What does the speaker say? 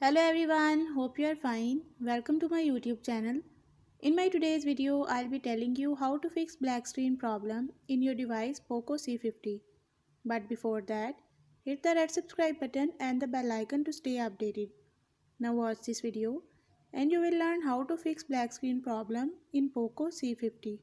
Hello everyone, hope you are fine. Welcome to my YouTube channel. In my today's video, I'll be telling you how to fix black screen problem in your device Poco C50. But before that, hit the red subscribe button and the bell icon to stay updated. Now watch this video and you will learn how to fix black screen problem in Poco C50.